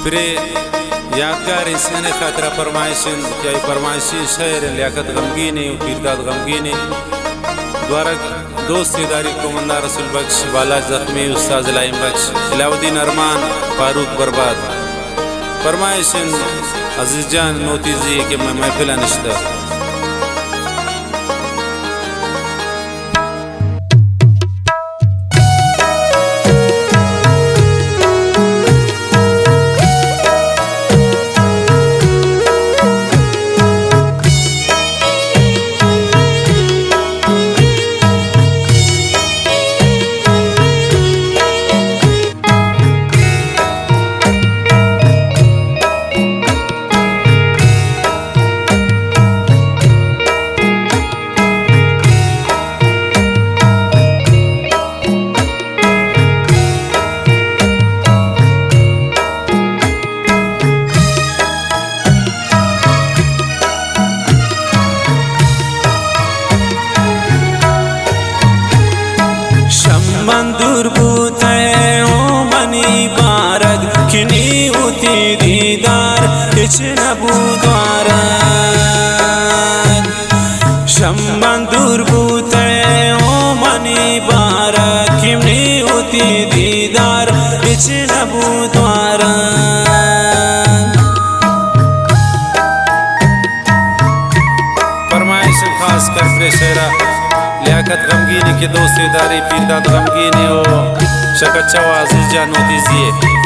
फिर यादगार इंसान खातर फरमाइशन क्या फरमाइशी शहर लियाकत गमगीन पीरदाद गमगीन द्वारा दोस्त इदारी कोमंदा रसूल बख्श वाला जख्मी उस्ताद लाइम बख्श इलाउद्दीन अरमान फारूक बर्बाद फरमाइशन अजीज जान नोतीजी के महफिल निश्ता मंदूर बूते ओ मनी बारग किनी उती दीदार किच नबूदार शम मंदूर बूते ओ मनी बारग किनी उती दीदार किच नबूदार फरमाइश खास कर प्रेशरा लियाकत गमगीन के दोस्त इदारी पीरदाद गमगीन हो शकच्चा अजीज जान नोतीजी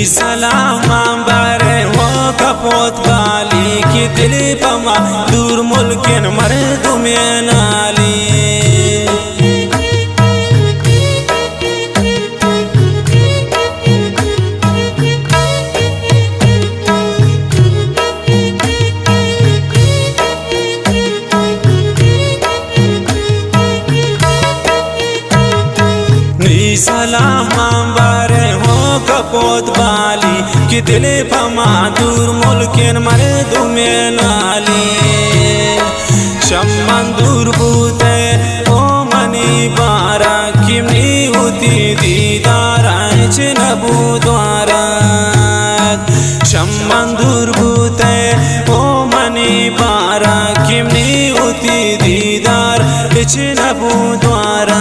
सलाम बारे हो कपोत बाली की दिल पमा दूर मुल्किन मर्द में नाली सलाम बारे हो कपोत बाली कि दिल पमा दूर मुल्किन मर्द में नाली शम्मन दूर बूते ओ मनी बारा किमनी होती दीदार नबू द्वारा शम्मन दूर बूते ओ मनी बारा किमनी होती दीदार नबू द्वारा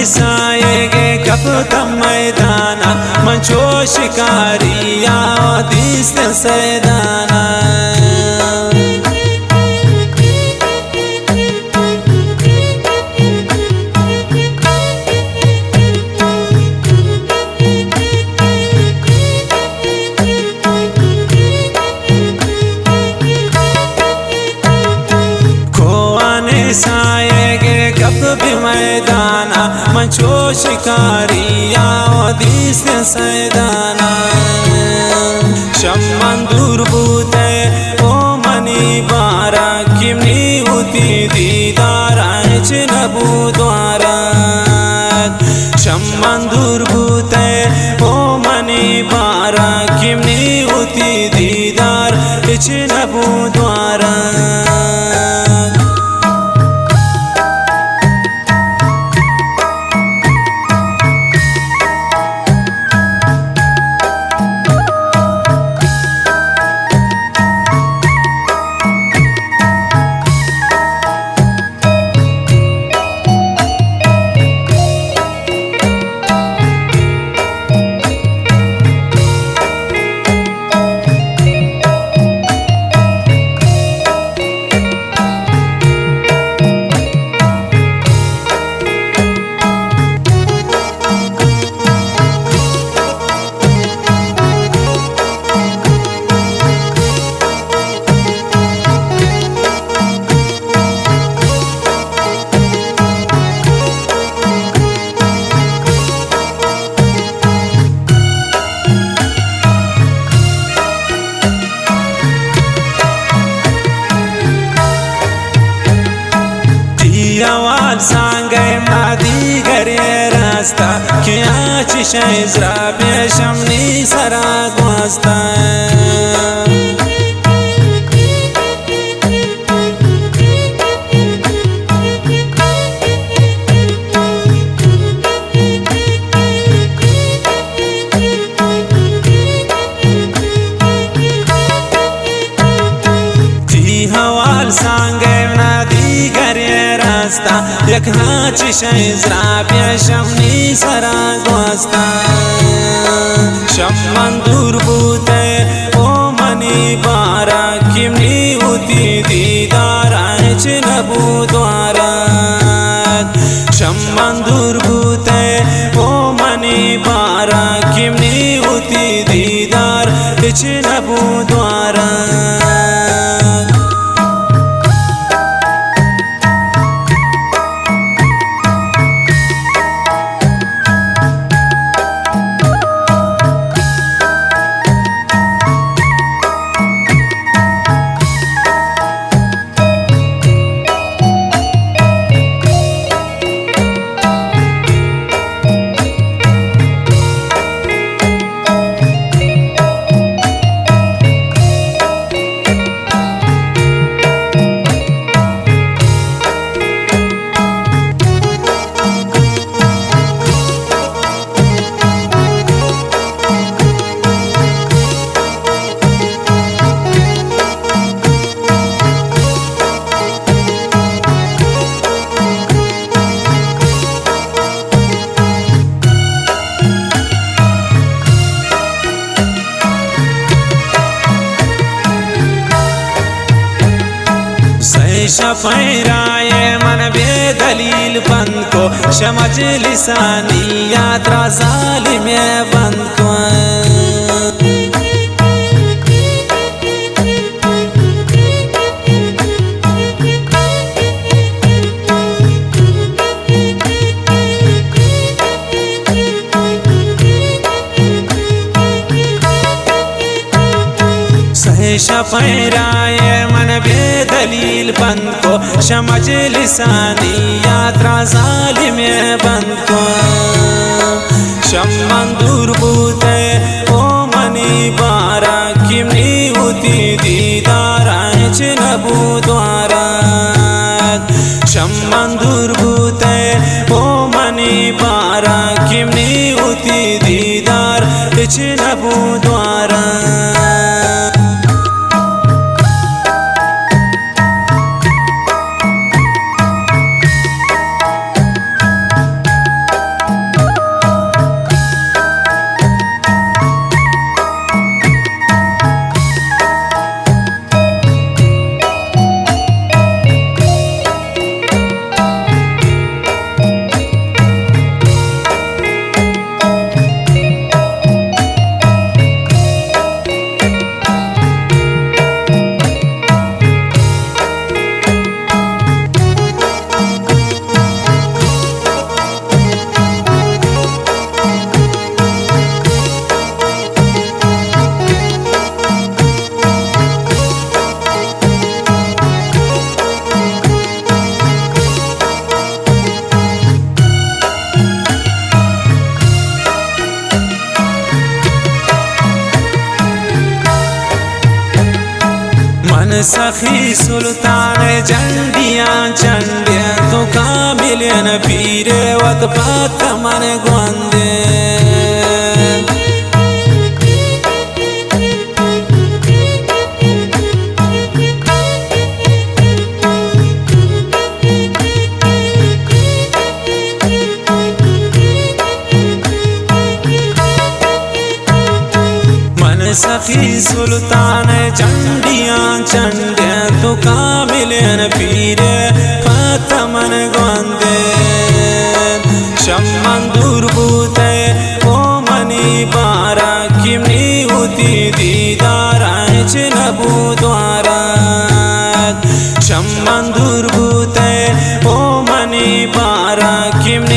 साएगे कब तम मैदाना मंचो शिकारिया दिस सैदाना भी मैदाना मंचो शिकारिया वदीस सैदाना शम्मन दुर्बुते ओ मनी बारा किमनी उती दीदारा नबू द्वारा शम्मन दुर्बुते ओ मनी बारा किमनी उती दीदार नबू द्वारा आवाज सांगे मादी घरे रास्ता क्या चिशरा बेशमनी सरा वास्ता हवाल सांगे नादी घरे रास्ता यखना चिशरा बेशमनी सरा वास्ता शम्मन दुर्बुते ओ मनी बारा किमनी उती दीदारा नबू द्वारा शम्मन दुर्बुते ओ मनी बारा किमनी उती दीदार नबू द्वारा शफैराए मन बेदलील बंद को शमज लिसानी यात्रा जालिम बंद को शफैराए मन बेदलील बंद को शमज लिसानी यात्रा जालिम बंद को शम्मन दुर्बुते ओ मनी बारा किमनी उती दीदारा नबू द्वारा शम्मन दुर्बुते ओ मनी बारा किमनी उती दीदार नबू द्वारा सखी सुल्तान जंडियां चंडे तो कामिलन पीरे वत पात मन गोंदे सखी सुल्तान चंडियां चंडे तो कामिलन पीरे पात मन गोंदे शम्मन दुर्बूते ओ मनी बारा किमनी उती दीदारा चिनबू द्वारा शम्मन दुर्बूते ओ मनी बारा किमनी